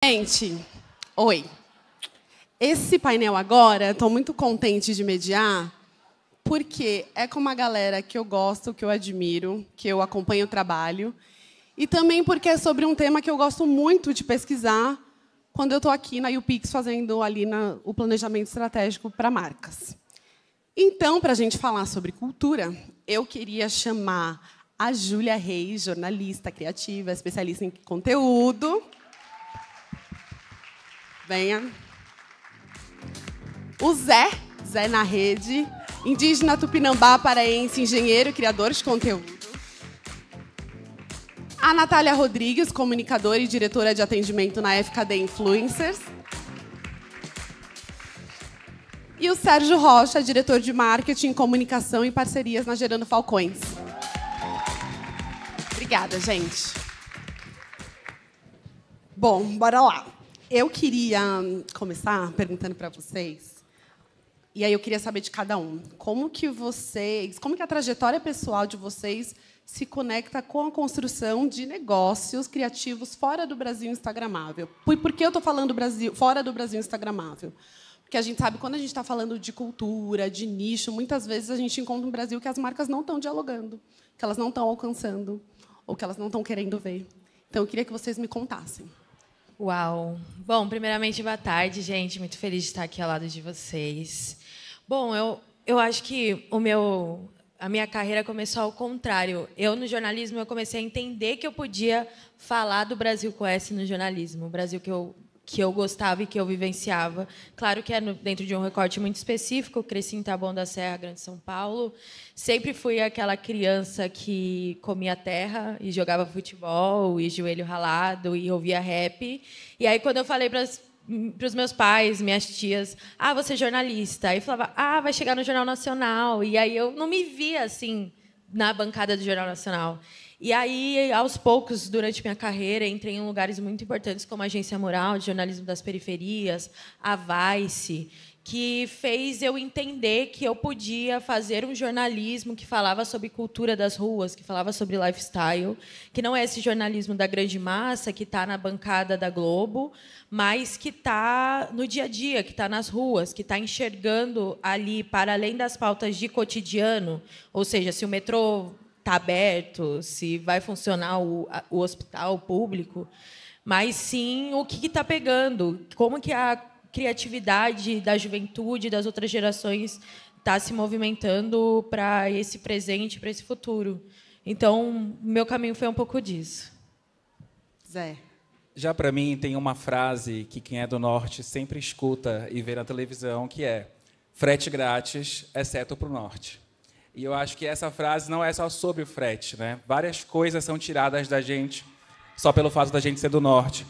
Gente, oi. Esse painel agora, estou muito contente de mediar, porque é com uma galera que eu gosto, que eu admiro, que eu acompanho o trabalho, e também porque é sobre um tema que eu gosto muito de pesquisar quando eu estou aqui na UPix fazendo ali o planejamento estratégico para marcas. Então, para a gente falar sobre cultura, eu queria chamar a Júlia Reis, jornalista criativa, especialista em conteúdo. Venha. O Zé na rede, indígena tupinambá, paraense, engenheiro e criador de conteúdo. A Natália Rodrigues, comunicadora e diretora de atendimento na FKD Influencers. E o Sérgio Rocha, diretor de marketing, comunicação e parcerias na Gerando Falcões. Obrigada, gente. Bom, bora lá. Eu queria começar perguntando para vocês, e aí eu queria saber de cada um, como que a trajetória pessoal de vocês se conecta com a construção de negócios criativos fora do Brasil instagramável. Por que eu estou falando fora do Brasil instagramável? Porque a gente sabe, quando a gente está falando de cultura, de nicho, muitas vezes a gente encontra um Brasil que as marcas não estão dialogando, que elas não estão alcançando, ou que elas não estão querendo ver. Então, eu queria que vocês me contassem. Uau! Bom, primeiramente, boa tarde, gente. Muito feliz de estar aqui ao lado de vocês. Bom, eu acho que a minha carreira começou ao contrário. Eu, no jornalismo, eu comecei a entender que eu podia falar do Brasil com S no jornalismo, o Brasil que eu gostava e que eu vivenciava. Claro que é dentro de um recorte muito específico. Eu cresci em Taboão da Serra, Grande São Paulo. Sempre fui aquela criança que comia terra e jogava futebol, e joelho ralado, e ouvia rap. E aí, quando eu falei para os meus pais, minhas tias, você é jornalista. Aí falava, vai chegar no Jornal Nacional. E aí eu não me via assim na bancada do Jornal Nacional. E aí, aos poucos, durante minha carreira, entrei em lugares muito importantes, como a Agência Mural, de jornalismo das periferias, a Vice, que fez eu entender que eu podia fazer um jornalismo que falava sobre cultura das ruas, que falava sobre lifestyle, que não é esse jornalismo da grande massa, que está na bancada da Globo, mas que está no dia a dia, que está nas ruas, que está enxergando ali, para além das pautas de cotidiano, ou seja, se o metrô está aberto, se vai funcionar o hospital público, mas sim o que está pegando, como que a criatividade da juventude, das outras gerações, está se movimentando para esse presente, para esse futuro. Então, meu caminho foi um pouco disso. Zé. Já para mim, tem uma frase que quem é do Norte sempre escuta e vê na televisão, que é frete grátis, exceto para o Norte. E eu acho que essa frase não é só sobre o frete, né? Várias coisas são tiradas da gente só pelo fato da gente ser do Norte.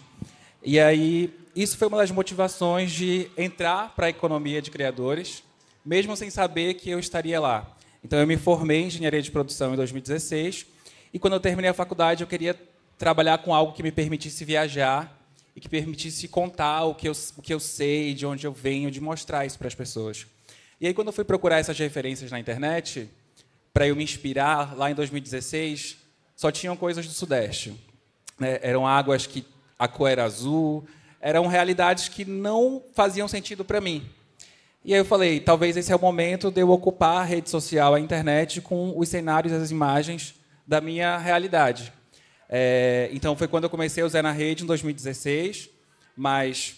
E aí, isso foi uma das motivações de entrar para a economia de criadores, mesmo sem saber que eu estaria lá. Então, eu me formei em engenharia de produção em 2016, e quando eu terminei a faculdade, eu queria trabalhar com algo que me permitisse viajar e que permitisse contar o que eu sei, de onde eu venho, de mostrar isso para as pessoas. E aí, quando eu fui procurar essas referências na internet, para eu me inspirar, lá em 2016, só tinham coisas do Sudeste. Eram águas que a cor era azul, eram realidades que não faziam sentido para mim. E aí eu falei, talvez esse é o momento de eu ocupar a rede social, a internet, com os cenários e as imagens da minha realidade. Então, foi quando eu comecei o Zé na Rede, em 2016, mas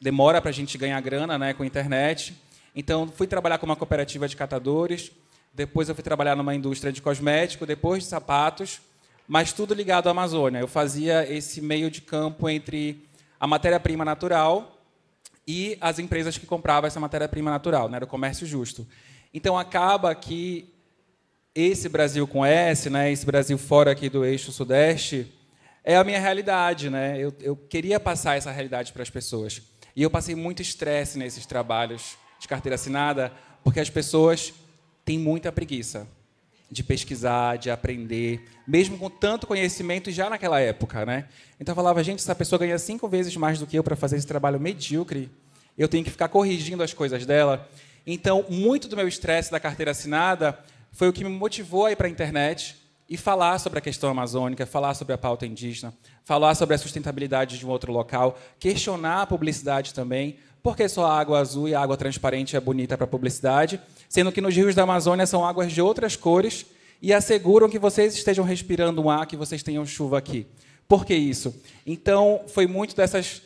demora para a gente ganhar grana, né, com a internet. Então, fui trabalhar com uma cooperativa de catadores, depois eu fui trabalhar numa indústria de cosmético, depois de sapatos, mas tudo ligado à Amazônia. Eu fazia esse meio de campo entre a matéria-prima natural e as empresas que compravam essa matéria-prima natural, né? Era o comércio justo. Então, acaba que esse Brasil com S, né, esse Brasil fora aqui do eixo Sudeste, é a minha realidade, né? Eu queria passar essa realidade para as pessoas. E eu passei muito estresse nesses trabalhos de carteira assinada, porque as pessoas têm muita preguiça de pesquisar, de aprender, mesmo com tanto conhecimento já naquela época, né? Então eu falava, gente, essa pessoa ganha 5 vezes mais do que eu para fazer esse trabalho medíocre, eu tenho que ficar corrigindo as coisas dela. Então, muito do meu estresse da carteira assinada foi o que me motivou a ir para a internet, e falar sobre a questão amazônica, falar sobre a pauta indígena, falar sobre a sustentabilidade de um outro local, questionar a publicidade também, porque só a água azul e a água transparente é bonita para publicidade, sendo que nos rios da Amazônia são águas de outras cores e asseguram que vocês estejam respirando um ar, que vocês tenham chuva aqui. Por que isso? Então, foi muito dessas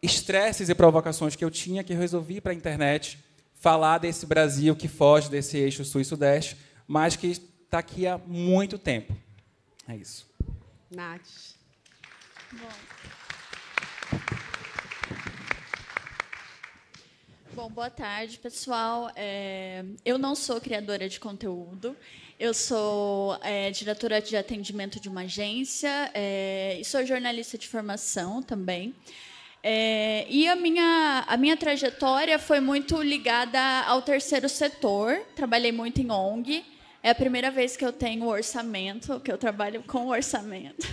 estresses e provocações que eu tinha que eu resolvi para a internet falar desse Brasil que foge desse eixo sul e sudeste, mas que está aqui há muito tempo. É isso. Nath. Bom, boa tarde, pessoal. Eu não sou criadora de conteúdo. Eu sou diretora de atendimento de uma agência e sou jornalista de formação também. E a minha trajetória foi muito ligada ao terceiro setor. Trabalhei muito em ONG. É a primeira vez que eu tenho orçamento, que eu trabalho com orçamento.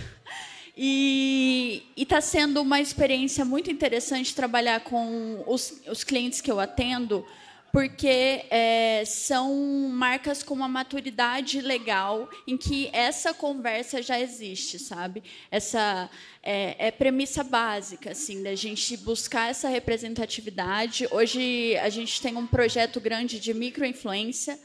E está sendo uma experiência muito interessante trabalhar com os clientes que eu atendo, porque são marcas com uma maturidade legal em que essa conversa já existe, sabe? Essa é premissa básica, assim, da gente buscar essa representatividade. Hoje a gente tem um projeto grande de microinfluência,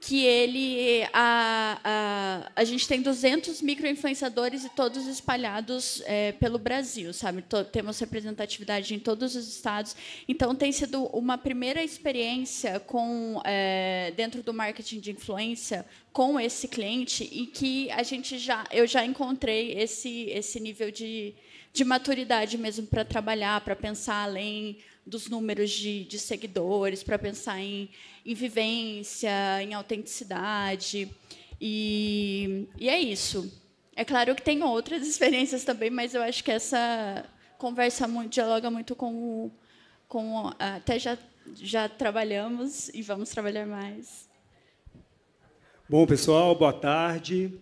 que a gente tem 200 microinfluenciadores e todos espalhados pelo Brasil, sabe? Temos representatividade em todos os estados. Então, tem sido uma primeira experiência dentro do marketing de influência com esse cliente e que eu já encontrei esse nível de maturidade mesmo para trabalhar, para pensar além dos números de seguidores, para pensar em vivência, em autenticidade. E é isso. É claro que tem outras experiências também, mas eu acho que essa conversa dialoga muito com até já trabalhamos e vamos trabalhar mais. Bom, pessoal, boa tarde.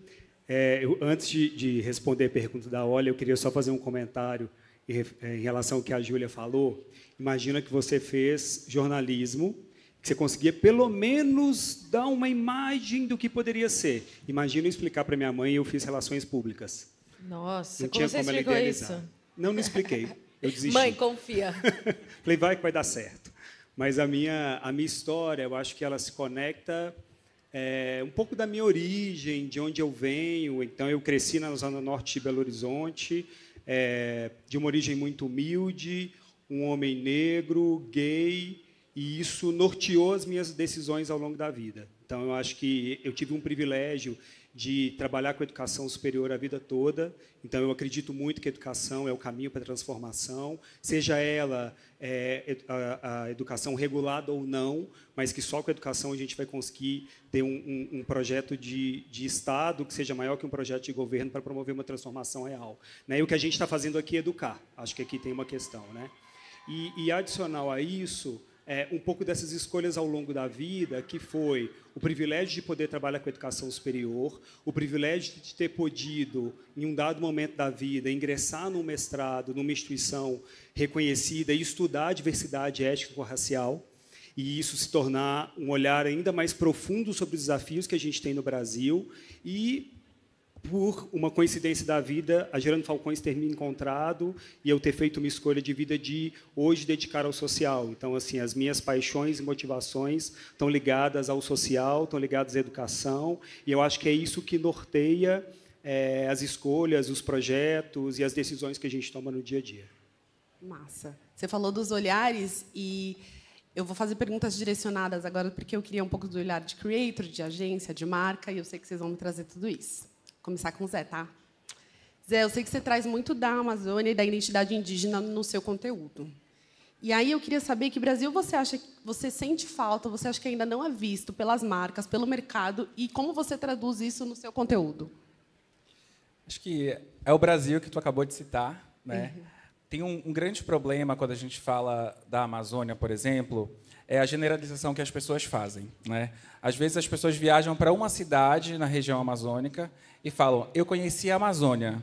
Antes de responder a pergunta da Olha, eu queria só fazer um comentário em relação ao que a Júlia falou. Imagina que você fez jornalismo, que você conseguia pelo menos dar uma imagem do que poderia ser. Imagina eu explicar para minha mãe, eu fiz relações públicas. Nossa, como você explicou isso? Não expliquei, eu desisti. Mãe, confia. Falei, vai que vai dar certo. Mas a minha história, eu acho que ela se conecta um pouco da minha origem, de onde eu venho. Então, eu cresci na zona norte de Belo Horizonte, de uma origem muito humilde, um homem negro, gay, e isso norteou as minhas decisões ao longo da vida. Então, eu acho que eu tive um privilégio de trabalhar com educação superior a vida toda. Então, eu acredito muito que a educação é o caminho para a transformação, seja ela a educação regulada ou não, mas que só com a educação a gente vai conseguir ter um projeto de Estado que seja maior que um projeto de governo para promover uma transformação real. Né? E o que a gente está fazendo aqui é educar. Acho que aqui tem uma questão. Né? E adicional a isso, um pouco dessas escolhas ao longo da vida, que foi o privilégio de poder trabalhar com a educação superior, o privilégio de ter podido, em um dado momento da vida, ingressar num mestrado, numa instituição reconhecida e estudar a diversidade étnico-racial, e isso se tornar um olhar ainda mais profundo sobre os desafios que a gente tem no Brasil, e por uma coincidência da vida, a Gerando Falcões ter me encontrado e eu ter feito uma escolha de vida de hoje dedicar ao social. Então, assim, as minhas paixões e motivações estão ligadas ao social, estão ligadas à educação, e eu acho que é isso que norteia as escolhas, os projetos e as decisões que a gente toma no dia a dia. Massa. Você falou dos olhares e eu vou fazer perguntas direcionadas agora porque eu queria um pouco do olhar de creator, de agência, de marca, e eu sei que vocês vão me trazer tudo isso. Vou começar com o Zé, tá? Zé, eu sei que você traz muito da Amazônia e da identidade indígena no seu conteúdo. E aí eu queria saber que Brasil você sente falta, você acha que ainda não é visto pelas marcas, pelo mercado, e como você traduz isso no seu conteúdo? Acho que é o Brasil que tu acabou de citar, né? Uhum. Tem um grande problema quando a gente fala da Amazônia, por exemplo, é a generalização que as pessoas fazem, né? Às vezes as pessoas viajam para uma cidade na região amazônica e falam, eu conheci a Amazônia.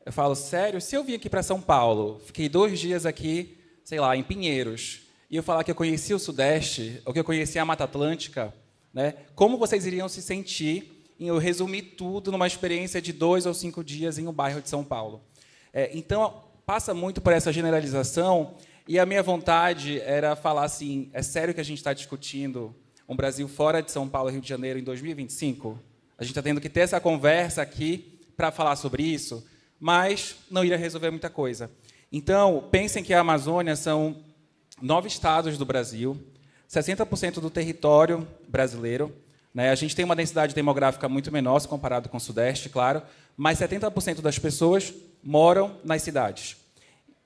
Eu falo, sério? Se eu vim aqui para São Paulo, fiquei 2 dias aqui, sei lá, em Pinheiros, e eu falar que eu conheci o Sudeste, ou que eu conheci a Mata Atlântica, né? Como vocês iriam se sentir em eu resumir tudo numa experiência de 2 ou 5 dias em um bairro de São Paulo. Então, passa muito por essa generalização, e a minha vontade era falar assim, é sério que a gente está discutindo um Brasil fora de São Paulo e Rio de Janeiro em 2025? A gente está tendo que ter essa conversa aqui para falar sobre isso, mas não iria resolver muita coisa. Então, pensem que a Amazônia são 9 estados do Brasil, 60% do território brasileiro, né? A gente tem uma densidade demográfica muito menor se comparado com o Sudeste, claro, mas 70% das pessoas moram nas cidades.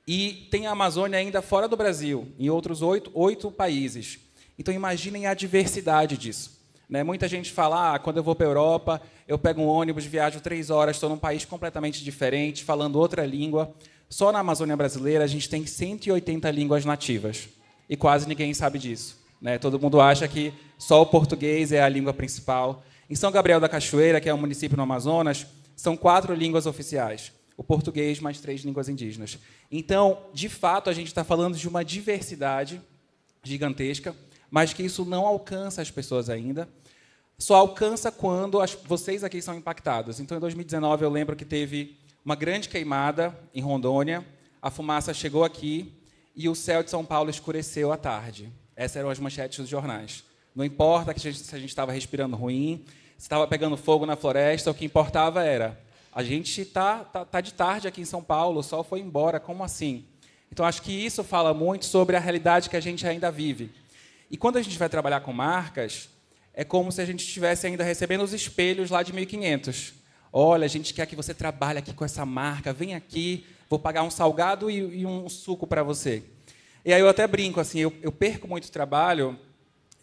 E tem a Amazônia ainda fora do Brasil, em outros 8 países. Então, imaginem a diversidade disso. Né? Muita gente fala, quando eu vou para a Europa, eu pego um ônibus, viajo 3 horas, estou num país completamente diferente, falando outra língua. Só na Amazônia brasileira, a gente tem 180 línguas nativas. E quase ninguém sabe disso. Né? Todo mundo acha que só o português é a língua principal. Em São Gabriel da Cachoeira, que é um município no Amazonas, são 4 línguas oficiais. O português mais 3 línguas indígenas. Então, de fato, a gente está falando de uma diversidade gigantesca, mas que isso não alcança as pessoas ainda. Só alcança quando vocês aqui são impactados. Então, em 2019, eu lembro que teve uma grande queimada em Rondônia, a fumaça chegou aqui e o céu de São Paulo escureceu à tarde. Essas eram as manchetes dos jornais. Não importa se a gente estava respirando ruim, se estava pegando fogo na floresta, o que importava era a gente tá de tarde aqui em São Paulo, o sol foi embora, como assim? Então, acho que isso fala muito sobre a realidade que a gente ainda vive. E quando a gente vai trabalhar com marcas, é como se a gente estivesse ainda recebendo os espelhos lá de 1500. Olha, a gente quer que você trabalhe aqui com essa marca, vem aqui, vou pagar um salgado e um suco para você. E aí eu até brinco, assim, eu perco muito trabalho.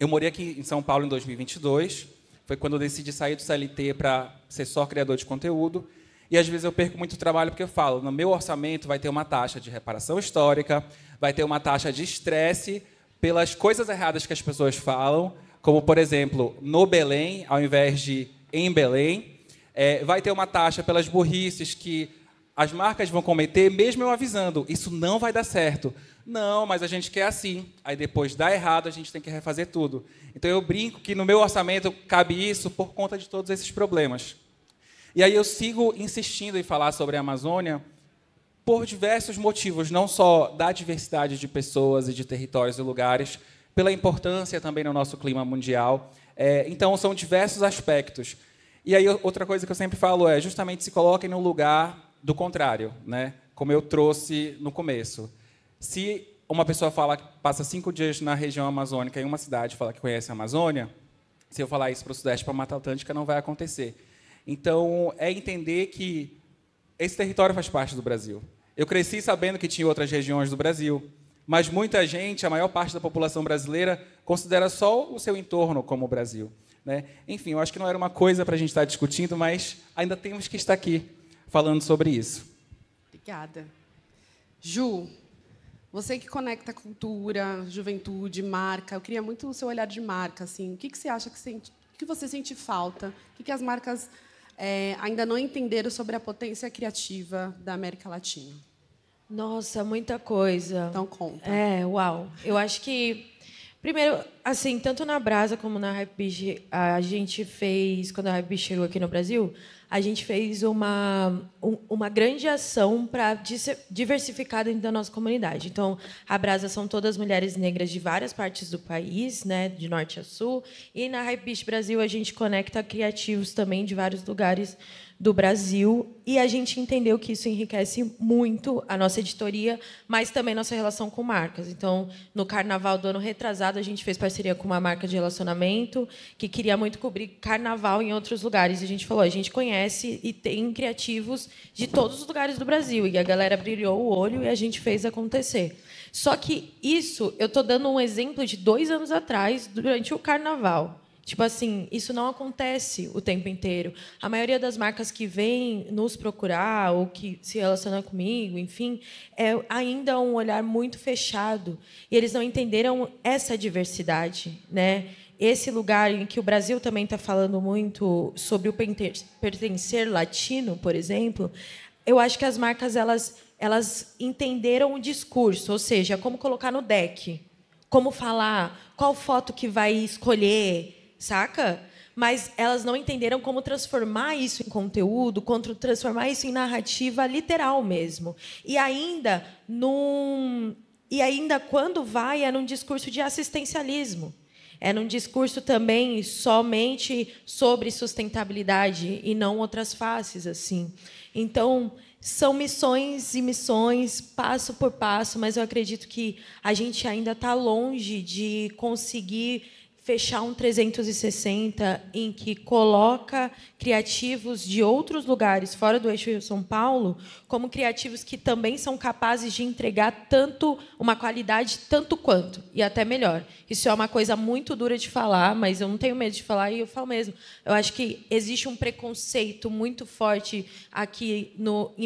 Eu morei aqui em São Paulo em 2022, foi quando eu decidi sair do CLT para ser só criador de conteúdo. E, às vezes, eu perco muito trabalho porque eu falo, no meu orçamento vai ter uma taxa de reparação histórica, vai ter uma taxa de estresse pelas coisas erradas que as pessoas falam, como, por exemplo, no Belém, ao invés de em Belém. Vai ter uma taxa pelas burrices que as marcas vão cometer, mesmo eu avisando, isso não vai dar certo. Não, mas a gente quer assim. Aí, depois dá errado, a gente tem que refazer tudo. Então, eu brinco que no meu orçamento cabe isso por conta de todos esses problemas. E aí eu sigo insistindo em falar sobre a Amazônia por diversos motivos, não só da diversidade de pessoas e de territórios e lugares, pela importância também no nosso clima mundial. Então, são diversos aspectos. E aí, outra coisa que eu sempre falo é justamente se coloquem no lugar do contrário, né? Como eu trouxe no começo. Se uma pessoa fala que passa 5 dias na região amazônica em uma cidade e fala que conhece a Amazônia, se eu falar isso para o Sudeste, para a Mata Atlântica, não vai acontecer. Então, é entender que esse território faz parte do Brasil. Eu cresci sabendo que tinha outras regiões do Brasil, mas muita gente, a maior parte da população brasileira, considera só o seu entorno como o Brasil. Né? Enfim, eu acho que não era uma coisa para a gente estar discutindo, mas ainda temos que estar aqui falando sobre isso. Obrigada. Ju, você que conecta cultura, juventude, marca, eu queria muito o seu olhar de marca. Assim, o que você acha que você sente falta? O que as marcas ainda não entenderam sobre a potência criativa da América Latina? Nossa, muita coisa. Então, conta. Uau. Eu acho que, primeiro, assim, tanto na Brasa como na Hypebeast, a gente fez, quando a Hypebeast chegou aqui no Brasil, a gente fez uma grande ação para diversificar dentro da nossa comunidade. Então, a Brasa são todas mulheres negras de várias partes do país, né, de norte a sul, e na Hypebeast Brasil a gente conecta criativos também de vários lugares do Brasil, e a gente entendeu que isso enriquece muito a nossa editoria, mas também nossa relação com marcas. Então, no Carnaval do ano retrasado, a gente fez parceria com uma marca de relacionamento que queria muito cobrir Carnaval em outros lugares. E a gente falou, a gente conhece e tem criativos de todos os lugares do Brasil. E a galera brilhou o olho e a gente fez acontecer. Só que isso, eu estou dando um exemplo de 2 anos atrás, durante o Carnaval. Tipo assim, isso não acontece o tempo inteiro. A maioria das marcas que vêm nos procurar ou que se relacionam comigo, enfim, é ainda um olhar muito fechado. E eles não entenderam essa diversidade, né? Esse lugar em que o Brasil também está falando muito sobre o pertencer latino, por exemplo, eu acho que as marcas elas entenderam o discurso, ou seja, como colocar no deck, como falar, qual foto que vai escolher, saca? mas elas não entenderam como transformar isso em conteúdo, como transformar isso em narrativa literal mesmo. E ainda quando vai, é num discurso de assistencialismo. É num discurso também somente sobre sustentabilidade e não outras faces assim. Então, são missões e missões, passo por passo, mas eu acredito que a gente ainda está longe de conseguir fechar um 360 em que coloca criativos de outros lugares fora do eixo Rio-São Paulo como criativos que também são capazes de entregar tanto uma qualidade tanto quanto e até melhor. Isso é uma coisa muito dura de falar, mas eu não tenho medo de falar e eu falo mesmo. Eu acho que existe um preconceito muito forte aqui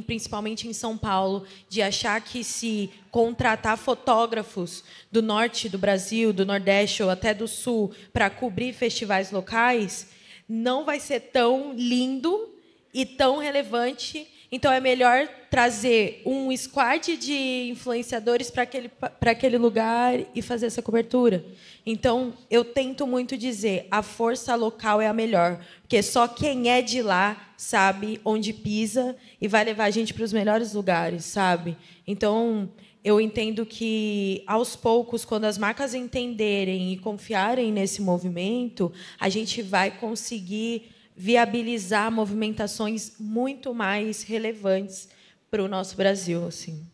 principalmente em São Paulo de achar que se contratar fotógrafos do norte do Brasil, do Nordeste ou até do Sul para cobrir festivais locais, não vai ser tão lindo e tão relevante. Então, é melhor trazer um squad de influenciadores para aquele lugar e fazer essa cobertura. Então, eu tento muito dizer, a força local é a melhor, porque só quem é de lá sabe onde pisa e vai levar a gente para os melhores lugares, sabe? Então, eu entendo que, aos poucos, quando as marcas entenderem e confiarem nesse movimento, a gente vai conseguir viabilizar movimentações muito mais relevantes para o nosso Brasil. Assim.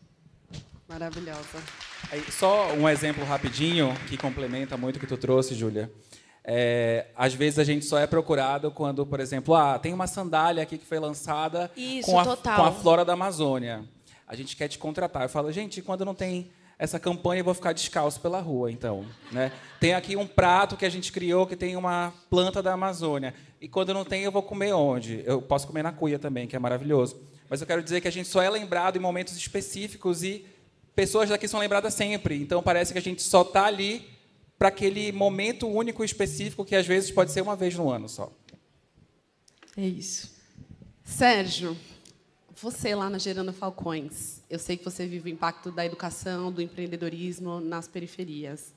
Maravilhosa. Aí, só um exemplo rapidinho, que complementa muito o que tu trouxe, Júlia. Às vezes, a gente só é procurado quando, por exemplo, tem uma sandália aqui que foi lançada com a flora da Amazônia. A gente quer te contratar. Eu falo, gente, quando não tem essa campanha, eu vou ficar descalço pela rua, então. Né? Tem aqui um prato que a gente criou que tem uma planta da Amazônia. E quando não tem, eu vou comer onde? Eu posso comer na cuia também, que é maravilhoso. Mas eu quero dizer que a gente só é lembrado em momentos específicos e pessoas daqui são lembradas sempre. Então, parece que a gente só está ali para aquele momento único e específico que, às vezes, pode ser uma vez no ano só. É isso. Sérgio, você lá na Gerando Falcões, eu sei que você vive o impacto da educação, do empreendedorismo nas periferias.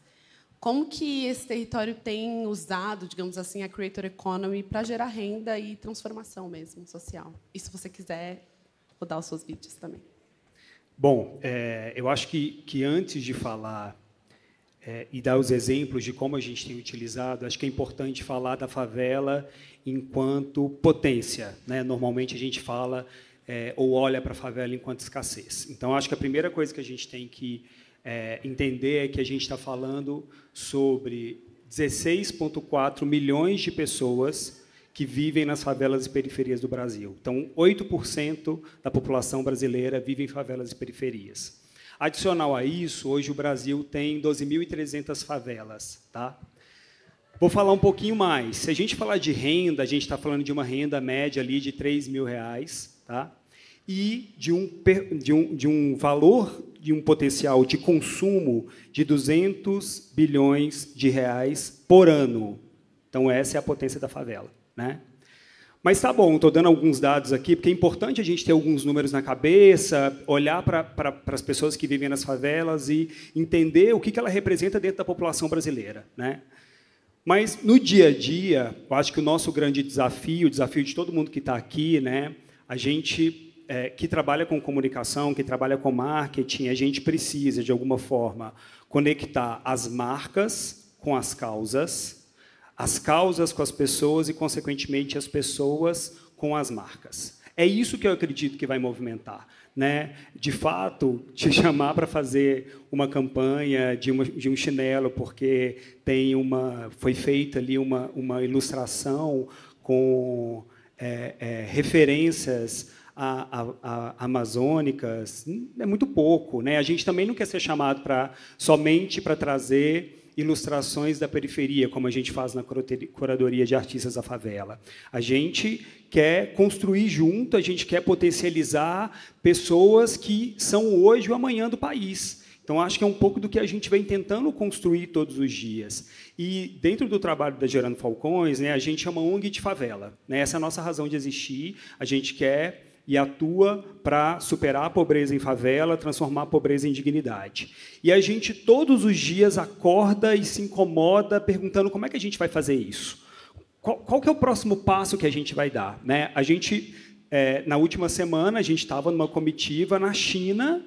Como que esse território tem usado, digamos assim, a Creator Economy para gerar renda e transformação mesmo social? E se você quiser rodar os seus vídeos também. Bom, eu acho que antes de falar e dar os exemplos de como a gente tem utilizado, acho que é importante falar da favela enquanto potência. Né? Normalmente a gente fala ou olha para a favela enquanto escassez. Então, acho que a primeira coisa que a gente tem que entender é que a gente está falando sobre 16,4 milhões de pessoas que vivem nas favelas e periferias do Brasil. Então, 8% da população brasileira vive em favelas e periferias. Adicional a isso, hoje o Brasil tem 12.300 favelas. Tá? Vou falar um pouquinho mais. Se a gente falar de renda, a gente está falando de uma renda média ali de R$3.000, tá? E de um valor, de um potencial de consumo de 200 bilhões de reais por ano. Então, essa é a potência da favela. Né? Mas tá bom, estou dando alguns dados aqui, porque é importante a gente ter alguns números na cabeça, olhar para as pessoas que vivem nas favelas e entender o que ela representa dentro da população brasileira. Né? Mas, no dia a dia, eu acho que o nosso grande desafio, o desafio de todo mundo que está aqui, né, a gente que trabalha com comunicação, que trabalha com marketing, a gente precisa, de alguma forma, conectar as marcas com as causas com as pessoas e, consequentemente, as pessoas com as marcas. É isso que eu acredito que vai movimentar. Né? De fato, te chamar para fazer uma campanha de um chinelo, porque foi feita ali uma ilustração com referências amazônicas, é muito pouco. Né? A gente também não quer ser chamado somente para trazer ilustrações da periferia, como a gente faz na curadoria de artistas da favela. A gente quer construir junto, a gente quer potencializar pessoas que são hoje o amanhã do país. Então, acho que é um pouco do que a gente vem tentando construir todos os dias. E, dentro do trabalho da Gerando Falcões, né, a gente é uma ONG de favela. Né? Essa é a nossa razão de existir. A gente quer e atua para superar a pobreza em favela, transformar a pobreza em dignidade. E a gente, todos os dias, acorda e se incomoda perguntando como é que a gente vai fazer isso. qual que é o próximo passo que a gente vai dar, né? A gente, na última semana, a gente estava numa comitiva na China,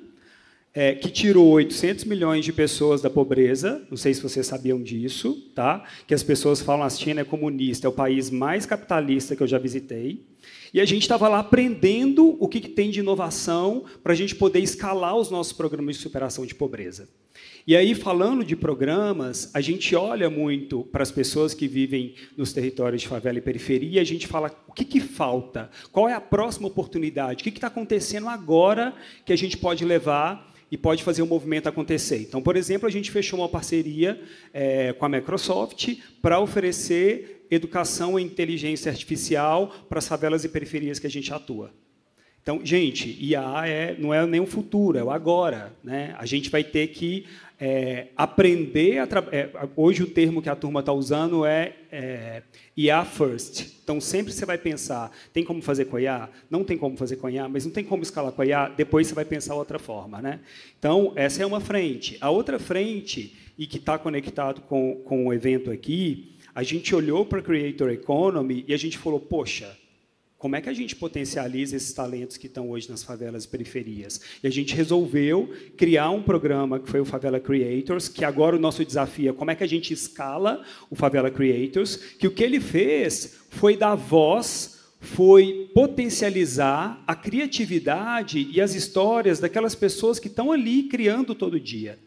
que tirou 800 milhões de pessoas da pobreza. Não sei se vocês sabiam disso, tá? Que as pessoas falam que a China é comunista, é o país mais capitalista que eu já visitei. E a gente estava lá aprendendo o que tem de inovação para a gente poder escalar os nossos programas de superação de pobreza. E aí, falando de programas, a gente olha muito para as pessoas que vivem nos territórios de favela e periferia, a gente fala o que falta, qual é a próxima oportunidade, o que está acontecendo agora que a gente pode levar e pode fazer o movimento acontecer. Então, por exemplo, a gente fechou uma parceria com a Microsoft para oferecer educação em inteligência artificial para as favelas e periferias que a gente atua. Então, gente, IA não é nem o futuro, é o agora, né? A gente vai ter que aprender... hoje o termo que a turma está usando é IA first. Então, sempre você vai pensar, tem como fazer com IA? Não tem como fazer com IA, mas não tem como escalar com IA? Depois você vai pensar outra forma, né? Então, essa é uma frente. A outra frente, e que está conectado com o evento aqui, a gente olhou para a Creator Economy e a gente falou, poxa, como é que a gente potencializa esses talentos que estão hoje nas favelas e periferias? E a gente resolveu criar um programa que foi o Favela Creators, que agora o nosso desafio é como é que a gente escala o Favela Creators, que o que ele fez foi dar voz, foi potencializar a criatividade e as histórias daquelas pessoas que estão ali criando todo dia.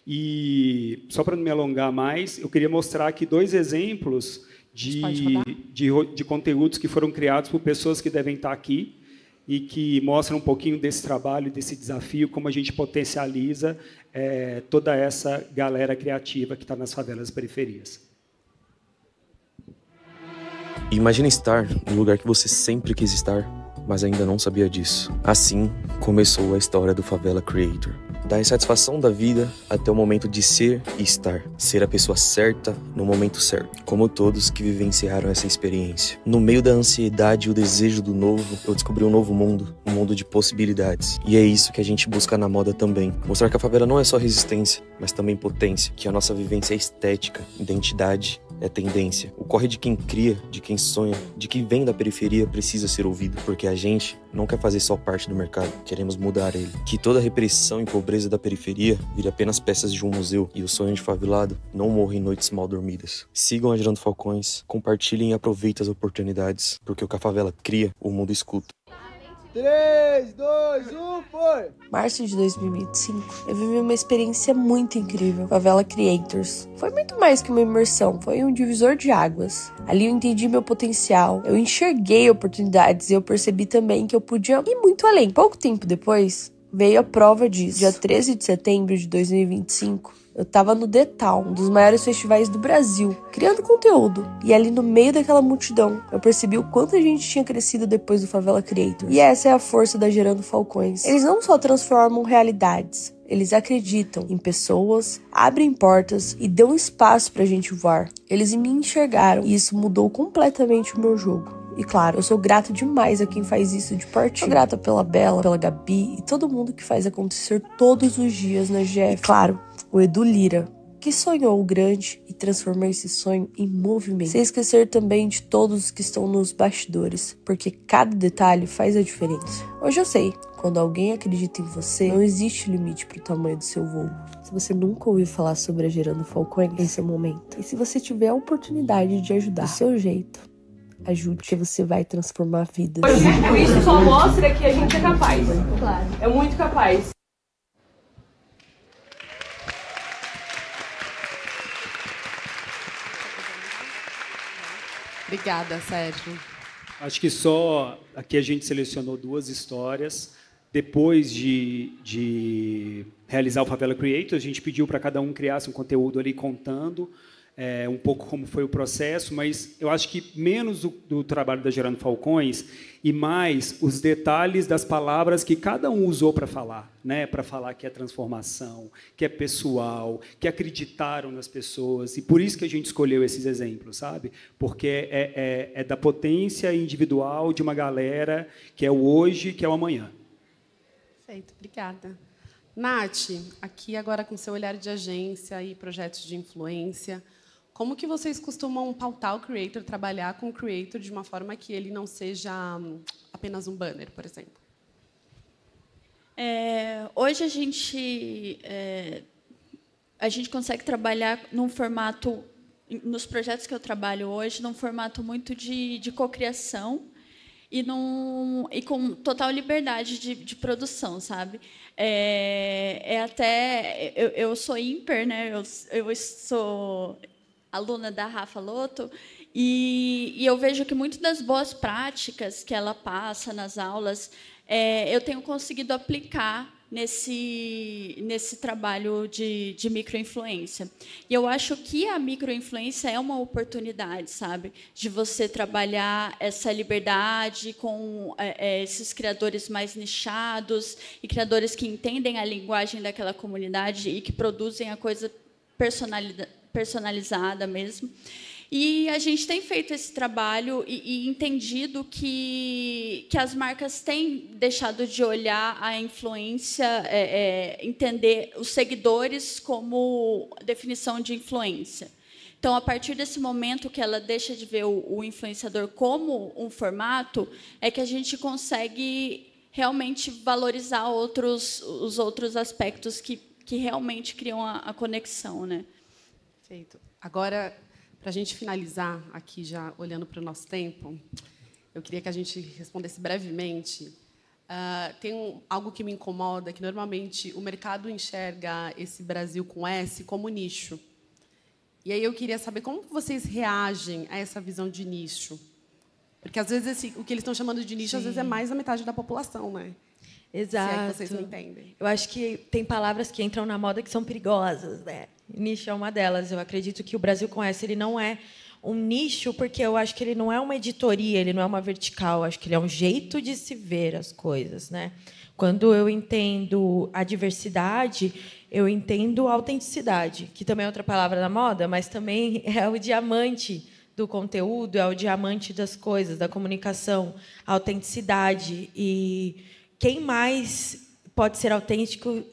E, só para não me alongar mais, eu queria mostrar aqui 2 exemplos de conteúdos que foram criados por pessoas que devem estar aqui e que mostram um pouquinho desse trabalho, desse desafio, como a gente potencializa toda essa galera criativa que está nas favelas e periferias. Imagina estar no lugar que você sempre quis estar, mas ainda não sabia disso. Assim começou a história do Favela Creator. Da insatisfação da vida até o momento de ser e estar. Ser a pessoa certa no momento certo. Como todos que vivenciaram essa experiência. No meio da ansiedade e o desejo do novo, eu descobri um novo mundo. Um mundo de possibilidades. E é isso que a gente busca na moda também. Mostrar que a favela não é só resistência, mas também potência. Que a nossa vivência é estética, identidade, é tendência. O corre de quem cria, de quem sonha, de quem vem da periferia precisa ser ouvido, porque a gente não quer fazer só parte do mercado, queremos mudar ele. Que toda a repressão e pobreza da periferia vire apenas peças de um museu e o sonho de favelado não morra em noites mal dormidas. Sigam a Gerando Falcões, compartilhem e aproveitem as oportunidades, porque o que a favela cria, o mundo escuta. 3, 2, 1, foi! Março de 2025, eu vivi uma experiência muito incrível, Favela Creators. Foi muito mais que uma imersão, foi um divisor de águas. Ali eu entendi meu potencial, eu enxerguei oportunidades e eu percebi também que eu podia ir muito além. Pouco tempo depois, veio a prova disso. Dia 13 de setembro de 2025, eu tava no The Town, um dos maiores festivais do Brasil, criando conteúdo. E ali no meio daquela multidão, eu percebi o quanto a gente tinha crescido depois do Favela Creators. E essa é a força da Gerando Falcões. Eles não só transformam realidades, eles acreditam em pessoas, abrem portas e dão espaço pra gente voar. Eles me enxergaram e isso mudou completamente o meu jogo. E claro, eu sou grata demais a quem faz isso de pertinho. Sou grata pela Bela, pela Gabi e todo mundo que faz acontecer todos os dias na GF. E claro, o Edu Lira, que sonhou o grande e transformou esse sonho em movimento. Sem esquecer também de todos que estão nos bastidores, porque cada detalhe faz a diferença. Hoje eu sei, quando alguém acredita em você, não existe limite para o tamanho do seu voo. Se você nunca ouviu falar sobre a Gerando Falcões, esse é o momento. E se você tiver a oportunidade de ajudar do seu jeito, ajude, porque você vai transformar a vida. Isso só mostra que a gente é capaz. Claro. É muito capaz. Obrigada, Sérgio. Acho que só aqui a gente selecionou 2 histórias. Depois de realizar o Favela Creators, a gente pediu para cada um criasse um conteúdo ali contando um pouco como foi o processo, mas eu acho que menos do trabalho da Gerando Falcões e mais os detalhes das palavras que cada um usou para falar, né? Para falar que é transformação, que é pessoal, que acreditaram nas pessoas, e por isso que a gente escolheu esses exemplos, sabe? Porque é da potência individual de uma galera que é o hoje, que é o amanhã. Perfeito, obrigada. Nath, aqui agora com seu olhar de agência e projetos de influência, como que vocês costumam pautar o creator, trabalhar com o creator de uma forma que ele não seja apenas um banner, por exemplo? Hoje a gente consegue trabalhar num formato, nos projetos que eu trabalho hoje, num formato muito de cocriação e com total liberdade de produção, sabe? Eu sou ímper, né? Eu sou aluna da Rafa Lotto e eu vejo que muitas das boas práticas que ela passa nas aulas eu tenho conseguido aplicar nesse trabalho de microinfluência. E eu acho que a microinfluência é uma oportunidade, sabe, de você trabalhar essa liberdade com esses criadores mais nichados e criadores que entendem a linguagem daquela comunidade e que produzem a coisa personalizada mesmo. E a gente tem feito esse trabalho e entendido que as marcas têm deixado de olhar a influência, entender os seguidores como definição de influência. Então, a partir desse momento que ela deixa de ver o influenciador como um formato, é que a gente consegue realmente valorizar os outros aspectos que realmente criam a conexão, né? Perfeito. Agora, para a gente finalizar aqui, já olhando para o nosso tempo, eu queria que a gente respondesse brevemente. Tem algo que me incomoda, que normalmente o mercado enxerga esse Brasil com S como nicho. E aí eu queria saber como vocês reagem a essa visão de nicho. Porque, às vezes, o que eles estão chamando de nicho, às vezes, é mais da metade da população, né? Exato. Se é que vocês me entendem. Eu acho que tem palavras que entram na moda que são perigosas, né? Nicho é uma delas. Eu acredito que o Brasil com S, ele não é um nicho, porque eu acho que ele não é uma editoria, ele não é uma vertical. Eu acho que ele é um jeito de se ver as coisas, né? Quando eu entendo a diversidade, eu entendo a autenticidade, que também é outra palavra da moda, mas também é o diamante do conteúdo, é o diamante das coisas, da comunicação, a autenticidade. E quem mais pode ser autêntico,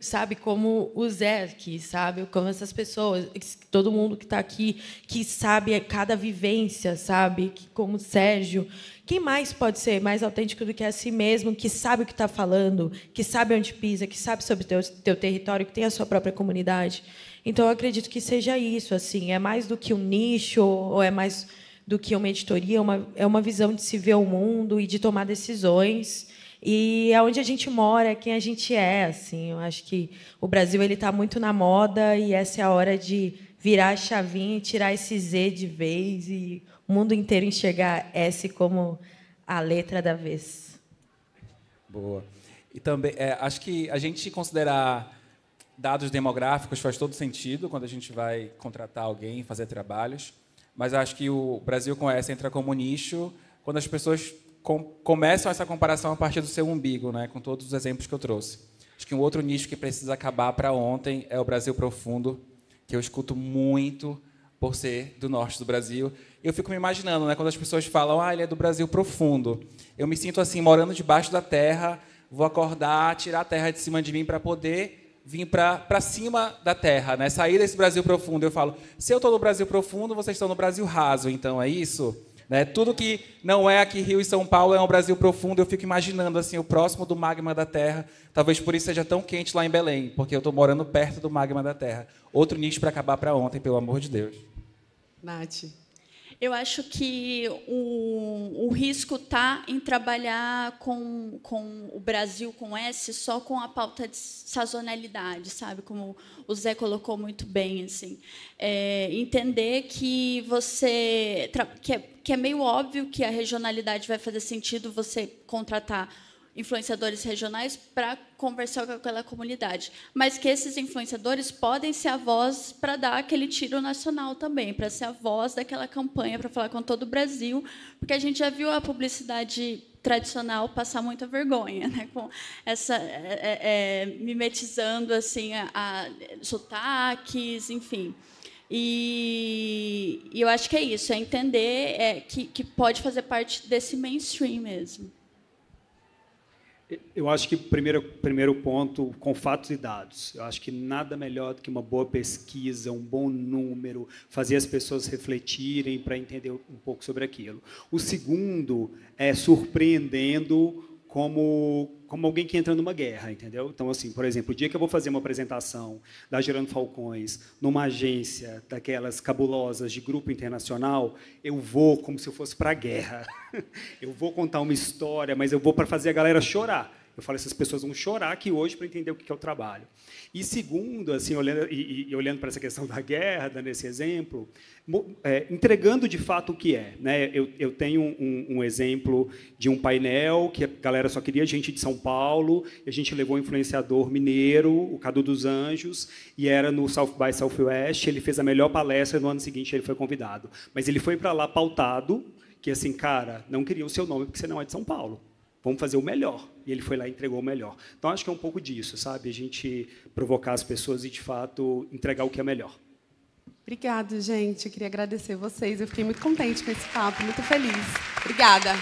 sabe, como o Zé aqui, sabe, como essas pessoas, todo mundo que está aqui, que sabe cada vivência, sabe, como o Sérgio. Quem mais pode ser mais autêntico do que a si mesmo, que sabe o que está falando, que sabe onde pisa, que sabe sobre o teu território, que tem a sua própria comunidade? Então, eu acredito que seja isso. Assim, é mais do que um nicho, ou é mais do que uma editoria, é uma visão de se ver o mundo e de tomar decisões. E é onde a gente mora, é quem a gente é. Assim, eu acho que o Brasil ele está muito na moda e essa é a hora de virar a chavinha e tirar esse Z de vez e o mundo inteiro enxergar S como a letra da vez. Boa. E também acho que a gente considerar dados demográficos faz todo sentido quando a gente vai contratar alguém, fazer trabalhos, mas acho que o Brasil com S entra como nicho quando as pessoas começam essa comparação a partir do seu umbigo, né, com todos os exemplos que eu trouxe. Acho que um outro nicho que precisa acabar para ontem é o Brasil profundo, que eu escuto muito por ser do norte do Brasil. Eu fico me imaginando, né, quando as pessoas falam, ele é do Brasil profundo. Eu me sinto assim, morando debaixo da terra, vou acordar, tirar a terra de cima de mim para poder vir para cima da terra, né, sair desse Brasil profundo. Eu falo, se eu estou no Brasil profundo, vocês estão no Brasil raso, então é isso? Né? Tudo que não é aqui Rio e São Paulo é um Brasil profundo. Eu fico imaginando assim o próximo do magma da Terra. Talvez por isso seja tão quente lá em Belém, porque eu estou morando perto do magma da Terra. Outro nicho para acabar para ontem, pelo amor de Deus. Nath. Eu acho que o risco está em trabalhar com o Brasil com S só com a pauta de sazonalidade, sabe? Como o Zé colocou muito bem, assim, entender que você que é meio óbvio que a regionalidade vai fazer sentido você contratar influenciadores regionais para conversar com aquela comunidade, mas que esses influenciadores podem ser a voz para dar aquele tiro nacional também, para ser a voz daquela campanha, para falar com todo o Brasil, porque a gente já viu a publicidade tradicional passar muita vergonha, né, com essa mimetizando assim a sotaques, enfim. E eu acho que é isso, é entender que pode fazer parte desse mainstream mesmo. Eu acho que primeiro ponto, com fatos e dados. Eu acho que nada melhor do que uma boa pesquisa, um bom número, fazer as pessoas refletirem para entender um pouco sobre aquilo. O segundo é surpreendendo como alguém que entra numa guerra, entendeu? Então, assim, por exemplo, o dia que eu vou fazer uma apresentação da Gerando Falcões numa agência daquelas cabulosas de grupo internacional, eu vou como se eu fosse para a guerra. Eu vou contar uma história, mas eu vou para fazer a galera chorar. Eu falo, essas pessoas vão chorar aqui hoje para entender o que é o trabalho. E segundo, assim, olhando para essa questão da guerra, dando esse exemplo, entregando de fato o que é. Né? Eu tenho um exemplo de um painel que a galera só queria gente de São Paulo, e a gente levou um influenciador mineiro, o Cadu dos Anjos, e era no South by Southwest. Ele fez a melhor palestra, no ano seguinte ele foi convidado. Mas ele foi para lá pautado, que assim, cara, não queria o seu nome porque você não é de São Paulo. Vamos fazer o melhor. E ele foi lá e entregou o melhor. Então, acho que é um pouco disso, sabe? A gente provocar as pessoas e, de fato, entregar o que é melhor. Obrigada, gente. Eu queria agradecer vocês. Eu fiquei muito contente com esse papo, muito feliz. Obrigada.